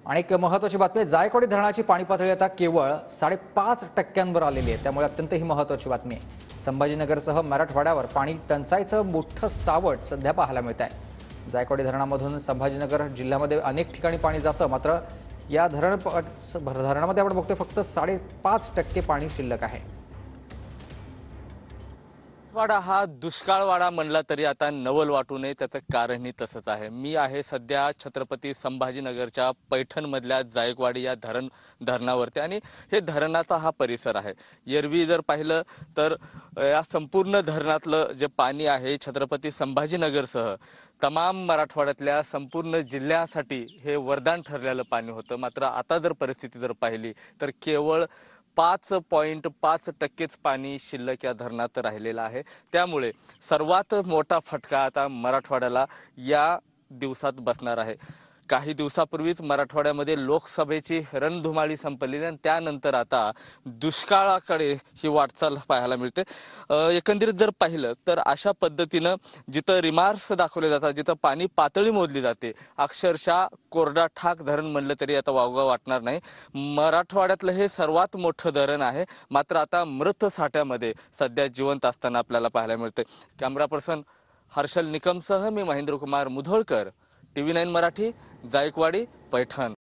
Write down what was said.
आणि एक महत्त्वाची बातमी आहे, जायकवाडी धरणाची पाणी पातळी आता केवळ 5.5% आलेली आहे। त्यामुळे अत्यंत ही महत्त्वाची बातमी आहे। संभाजीनगरसह मराठवाड्यावर पाणी टंचाईचं मोठं सावट सध्या पाहायला मिळत आहे। जायकवाडी धरणामधून संभाजीनगर जिल्ह्यामध्ये अनेक ठिकाणी पाणी जातं, मात्र या धरणामध्ये आपण बघतोय फक्त 5.5% पाणी शिल्लक आहे। वाडा हा दुष्काळवाडा म्हणला तरी आता नवल वाटू नये, त्याचं कारणही तसंच आहे। मी आहे सध्या छत्रपती संभाजीनगरच्या पैठणमधल्या जायकवाडी या धरणावरती आणि हे धरणाचा हा परिसर आहे। एरवी जर पाहिलं तर या संपूर्ण धरणातलं जे पाणी आहे छत्रपती संभाजीनगरसह तमाम मराठवाड्यातल्या संपूर्ण जिल्ह्यासाठी हे वरदान ठरलेलं पाणी होतं। मात्र आता जर परिस्थिती जर पाहिली तर केवळ 5.5% पाणी शिल्लक या धरणात राहिलेलं आहे। त्यामुळे सर्वात मोठा फटका आता मराठवाड्याला या दिवसात बसणार आहे। काही दिवसापूर्वीच मराठवाड्यामध्ये लोकसभेची रणधुमाळी संपलेली आणि त्यानंतर आता दुष्काळाकडे ही वाटचाल पाहायला मिळते। एकंदरीत जर पाहिलं तर अशा पद्धतीनं जिथं रिमार्क्स दाखवले जातात, जिथं पाणी पातळी मोजली जाते, अक्षरशः कोरडा ठाक धरण म्हणलं तरी आता वावगं वाटणार नाही। मराठवाड्यातलं हे सर्वात मोठं धरण आहे, मात्र आता मृत साठ्यामध्ये सध्या जिवंत असताना आपल्याला पाहायला मिळते। कॅमेरा पर्सन हर्षल निकमसह मी महेंद्रकुमार मुधोळकर, TV9 मराठी, जायकवाडी, पैठण।